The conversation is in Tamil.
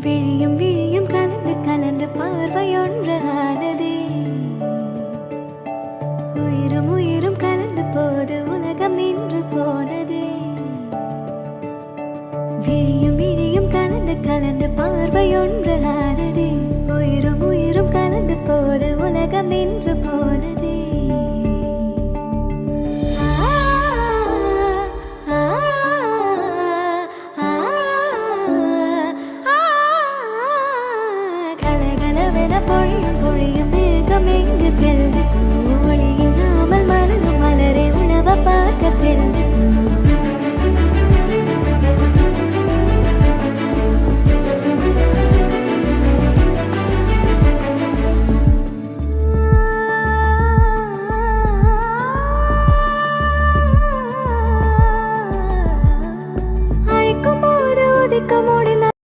விழியும் விழியும் கலந்து கலந்து பார்வையொன்றானதே. உயிரும் உயிரும் கலந்து போது உலகம் நின்று போனதே. விழியும் விழியும் கலந்து கலந்து பார்வையொன்று